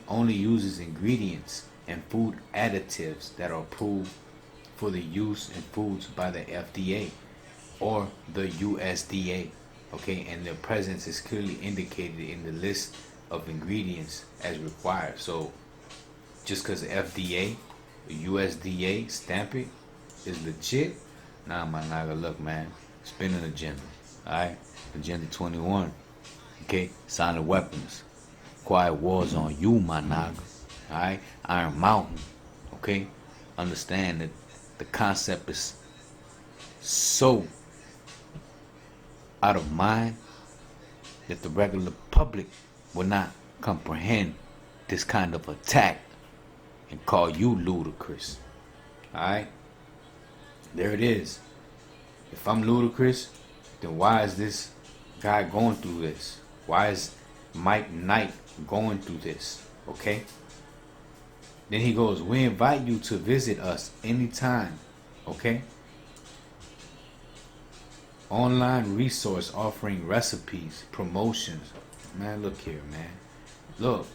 only uses ingredients and food additives that are approved for the use in foods by the FDA or the USDA. okay, and their presence is clearly indicated in the list of ingredients as required. So just because the FDA or USDA stamp it is legit, nah, my nigga, look, man, spin an agenda, alright? Agenda 21, okay? Silent weapons, quiet wars on you, my nigga, alright? Iron Mountain, okay? Understand that the concept is so out of mind that the regular public will not comprehend this kind of attack and call you ludicrous. Alright? There it is. If I'm ludicrous, then why is this guy going through this? Why is Mike Knight going through this? Okay? Then he goes, we invite you to visit us anytime. Okay? Online resource offering recipes, promotions. Man, look here, man. Look.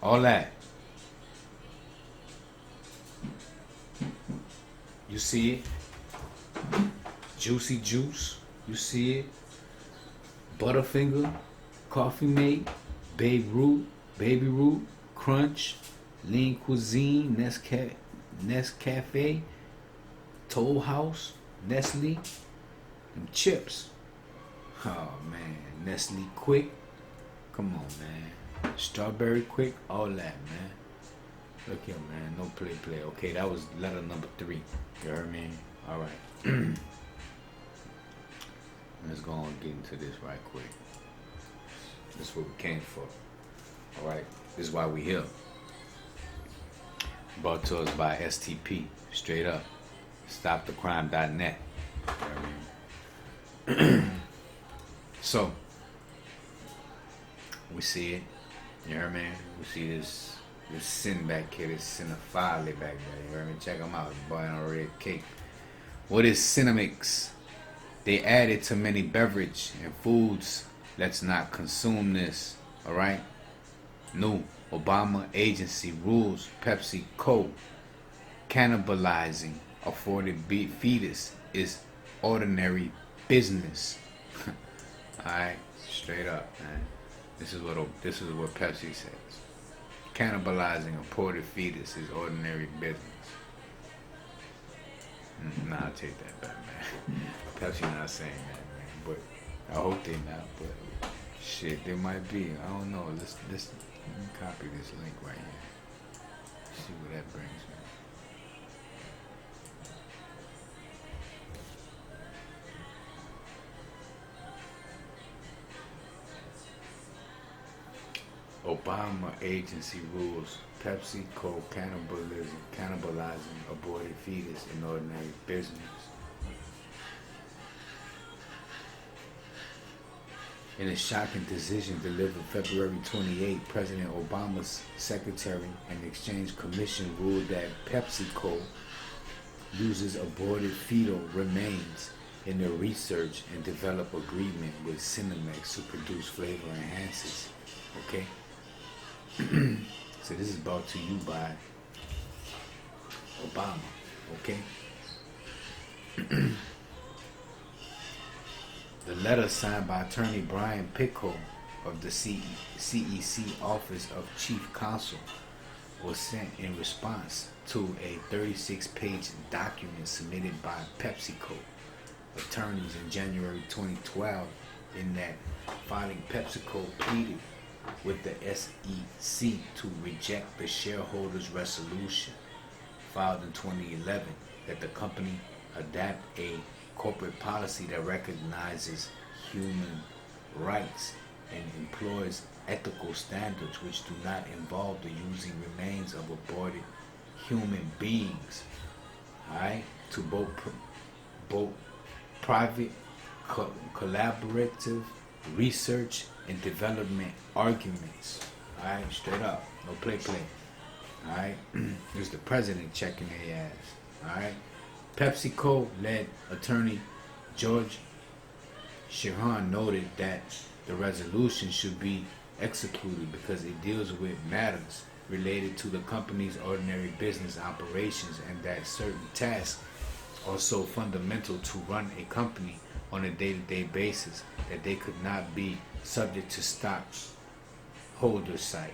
All that. You see it? Juicy Juice. You see it? Butterfinger. Coffee Mate. Baby Root. Crunch. Lean Cuisine. Nescafe. Toll House. Nestle. And chips. Oh, man. Nestle Quick. Come on, man. Strawberry Quick. All that, man. Look here, man. No play. Okay, that was letter number 3. You heard me? All right. Let's go on and get into this right quick. This is what we came for. All right. This is why we here. Brought to us by STP. Straight up. StopTheCrime.net. You know what I mean? So, we see it. You heard me? We see this sin back here, this Cynocephaly back there. You heard me? Check them out. Boy on a red cape. What is Senomyx? They add it to many beverage and foods. Let's not consume this. Alright? New Obama agency rules PepsiCo cannibalizing aborted fetus is ordinary business. Alright? Straight up, man. This is what Pepsi says. Cannibalizing aborted fetus is ordinary business. Nah, I'll take that back, man. Pepsi not saying that, man. But I hope they not. But shit, there might be. I don't know. Let's let me copy this link right here. See what that brings me. Obama agency rules PepsiCo cannibalizing aborted fetus in ordinary business. In a shocking decision delivered February 28, President Obama's Secretary and Exchange Commission ruled that PepsiCo uses aborted fetal remains in their research and develop agreement with Senomyx to produce flavor enhancers. Okay? So this is brought to you by Obama, okay? The letter signed by Attorney Brian Pickle of the CEC Office of Chief Counsel was sent in response to a 36-page document submitted by PepsiCo attorneys in January 2012. In that filing, PepsiCo pleaded with the SEC to reject the shareholders' resolution filed in 2011 that the company adopt a corporate policy that recognizes human rights and employs ethical standards which do not involve the using remains of aborted human beings, alright, to both private collaborative research and development arguments. Alright, straight up. No play. Alright? There's the president checking their ass. Alright? PepsiCo led attorney George Sheehan noted that the resolution should be executed because it deals with matters related to the company's ordinary business operations and that certain tasks are so fundamental to run a company on a day-to-day basis that they could not be subject to stockholders' sight.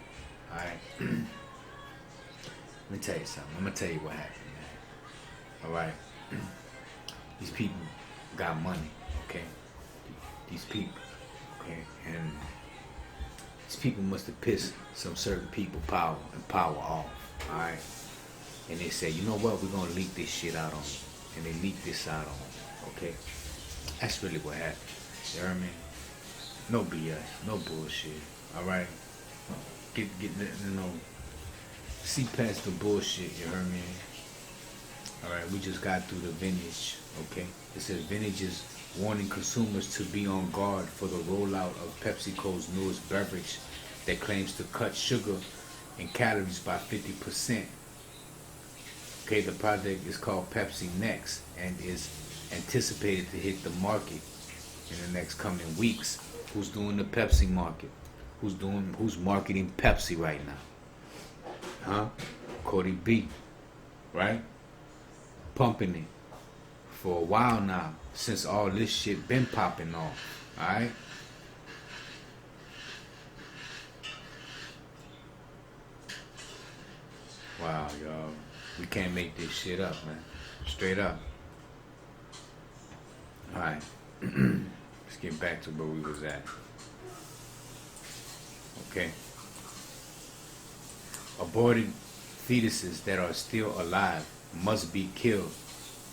All right. Let me tell you something. I'm gonna tell you what happened, man. All right. These people got money, okay? These people, okay, and these people must have pissed some certain people power off, all right? And they say, you know what? We're gonna leak this shit out on them, and they leaked this out on them, okay? That's really what happened. You hear me? No BS, no bullshit. All right. Get see past the bullshit. You heard me? All right. We just got through the vintage. Okay. It says vintage is warning consumers to be on guard for the rollout of PepsiCo's newest beverage that claims to cut sugar and calories by 50%. Okay. The product is called Pepsi Next and is anticipated to hit the market in the next coming weeks. Who's doing the Pepsi market? Who's marketing Pepsi right now? Huh? Cody B, right? Pumping it for a while now, since all this shit been popping off. Alright? Wow, y'all. We can't make this shit up, man. Straight up. Alright. Let's get back to where we was at. Okay. Aborted fetuses that are still alive must be killed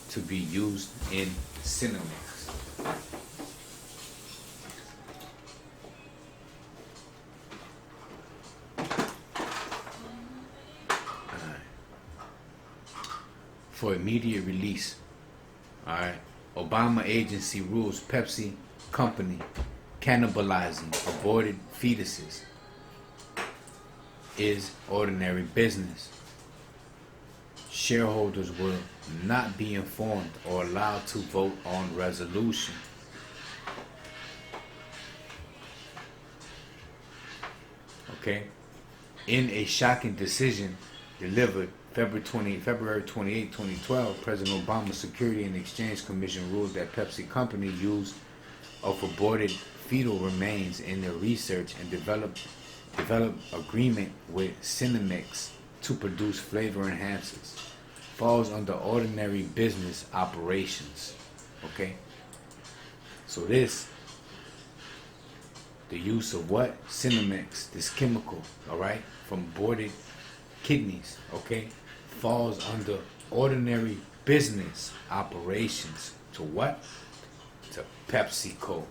to be used in Senomyx. For immediate release. Alright. Obama agency rules Pepsi company cannibalizing aborted fetuses is ordinary business. Shareholders will not be informed or allowed to vote on resolution. Okay? In a shocking decision delivered February 28, 2012, President Obama's Security and Exchange Commission ruled that Pepsi Company used of aborted fetal remains in their research and develop agreement with Cynocephaly to produce flavor enhancers. Falls under ordinary business operations. Okay? So this, the use of what? Senomyx, this chemical, alright, from aborted kidneys, okay, falls under ordinary business operations. To what? To PepsiCo.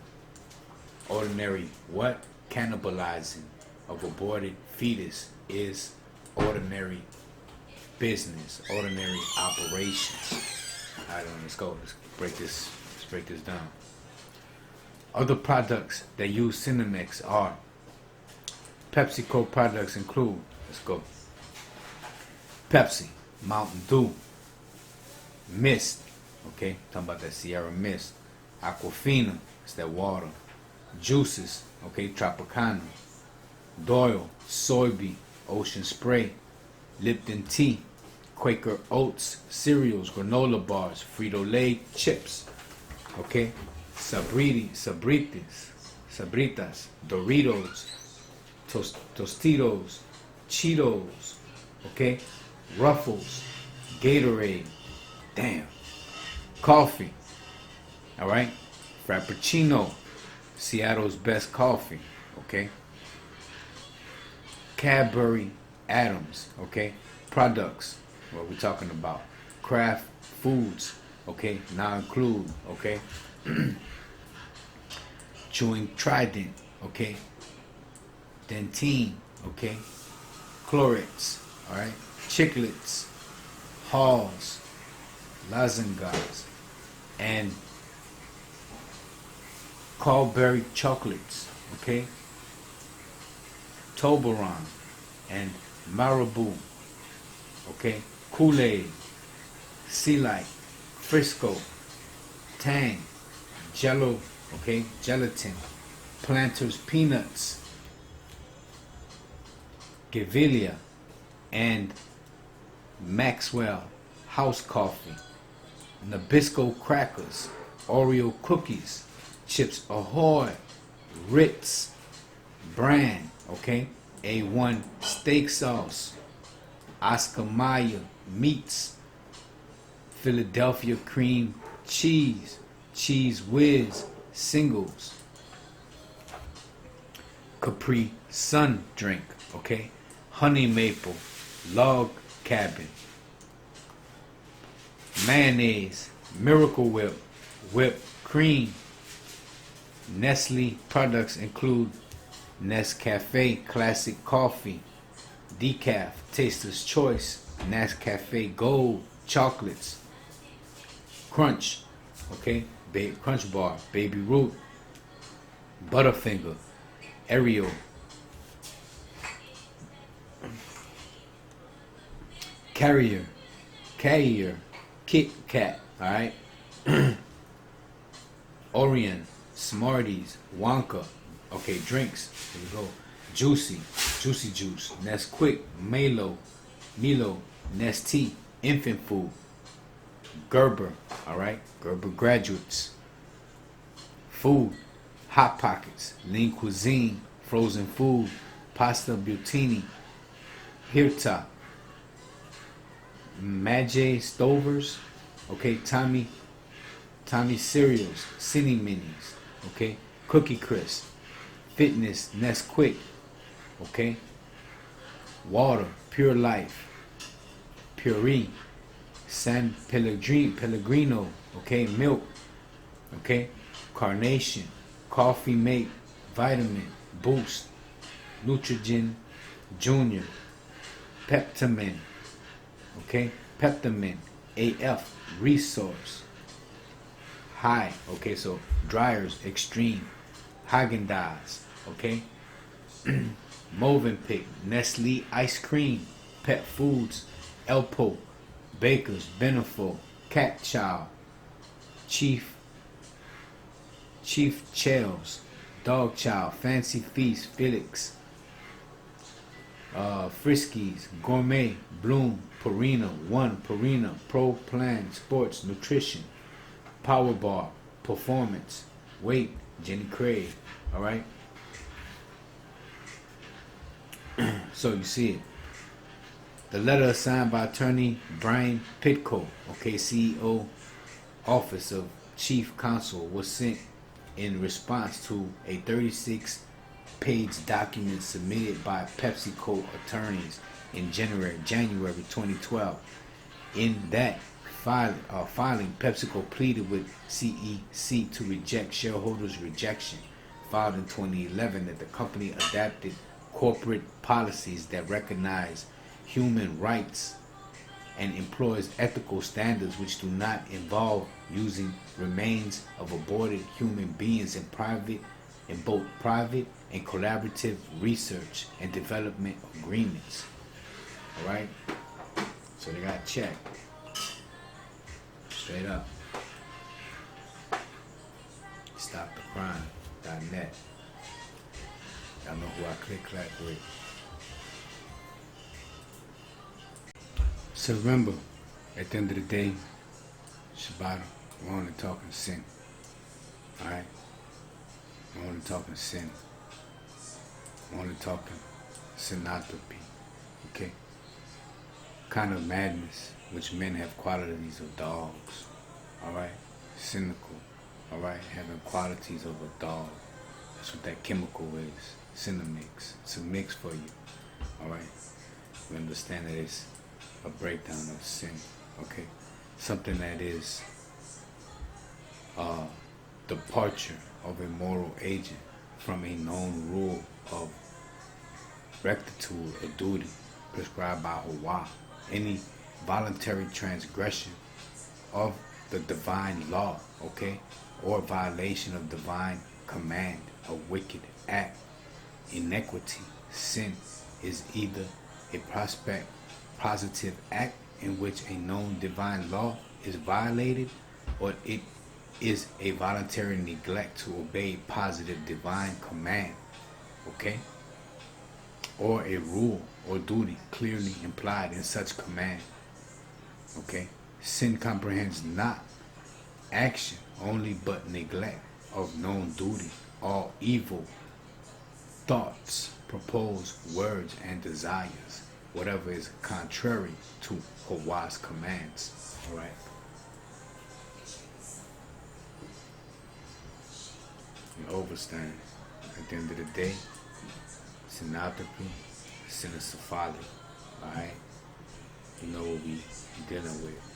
Ordinary what? Cannibalizing of aborted fetus is ordinary business, ordinary operations. Alright, let's go. Let's break this down. Other products that use Senomyx are PepsiCo products include, let's go, Pepsi, Mountain Dew, Mist, okay, talking about that Sierra Mist, Aquafina, it's that water, juices, okay, Tropicana, Doyle, Soybean, Ocean Spray, Lipton Tea, Quaker Oats, cereals, granola bars, Frito-Lay chips, okay, Sabritas, Doritos, Tostitos, Cheetos, okay, Ruffles, Gatorade, damn, coffee, alright, Frappuccino, Seattle's best coffee, okay, Cadbury Adams, okay, products, what we're talking about, Kraft Foods, okay, now include, okay, Chewing Trident, okay, Dentine, okay, Clorets, alright, Chiclets, Halls, Lozengas, and Cadbury chocolates, okay, Toblerone, and Marabou, okay, Kool-Aid, Sea Light, Frisco, Tang, Jello, okay, Gelatin, Planters Peanuts, Gavilia, and Maxwell House Coffee, Nabisco crackers, Oreo cookies, Chips Ahoy, Ritz brand, okay? A1 steak sauce, Oscar Mayer meats, Philadelphia cream cheese, Cheese Whiz singles, Capri Sun drink, okay? Honey maple, log cabin, mayonnaise, Miracle Whip, whipped cream. Nestle products include Nescafe Classic Coffee, Decaf, Taster's Choice, Nescafe Gold, chocolates, Crunch, okay, Crunch Bar, Baby Root, Butterfinger, Oreo, Carrier, Kit Kat, alright, Orion, Smarties, Wonka, okay, drinks, here we go, Juicy Juice, Nesquik, Milo, Nestea, infant food, Gerber, alright, Gerber graduates, food, Hot Pockets, Lean Cuisine, frozen food, Pasta Butini, Hirta, Maggi Stovers, okay, Tommy cereals, Cine Minis, okay, Cookie Crisp, Fitness, Nesquik, okay, Water, Pure Life, Puree, San Pellegrino, okay, milk, okay, Carnation, Coffee Mate, Vitamin, Boost, Nutrigen Junior, Peptamin, okay, Peptamin, AF, Resource, High, okay, so Dryers, Extreme, Haagen-Dazs, okay, Movenpick, Nestle Ice Cream, Pet Foods, Elpo, Baker's, Beneful, Cat Chow, Chief Chels, Dog Chow, Fancy Feast, Felix, Friskies, Gourmet, Bloom, Purina, One, Purina, Pro Plan, Sports, Nutrition, Power Bar, Performance, Weight, Jenny Craig, alright? So you see it. The letter signed by Attorney Brian Pitko, okay, CEO, Office of Chief Counsel, was sent in response to a 36-page document submitted by PepsiCo attorneys in January 2012. In that filing, PepsiCo pleaded with CEC to reject shareholders' rejection, filed in 2011, that the company adapted corporate policies that recognize human rights and employs ethical standards which do not involve using remains of aborted human beings in both private and collaborative research and development agreements. Alright? So they got checked. Straight up. StopTheCrime.net. Y'all know who I click-clack with. So remember, at the end of the day, Shabbat, we're only talking sin. Alright? We're only talking sin. We're only talking Cynanthropy. Okay? Kind of madness, which men have qualities of dogs. Alright? Cynical. Alright? Having qualities of a dog. That's what that chemical is. Senomyx. It's a mix for you. Alright? We understand that it's a breakdown of sin. Okay? Something that is departure of a moral agent from a known rule of rectitude or duty prescribed by Allah. Any voluntary transgression of the divine law, okay, or violation of divine command, a wicked act, inequity, sin, is either a positive act in which a known divine law is violated, or it is a voluntary neglect to obey positive divine command, okay, or a rule or duty clearly implied in such command, okay. Sin comprehends not action only, but neglect of known duty, all evil thoughts, proposed words, and desires, whatever is contrary to Hawa's commands. All right. And overstand. At the end of the day, Cynanthropy, Cynocephaly. All right. You know what we dealing with.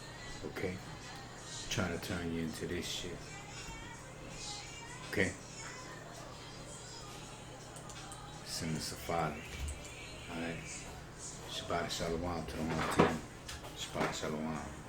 Okay. Trying to turn you into this shit. Okay. Cynocephaly. Alright. Shabbat Shalom to the whole team. Shabbat Shalom.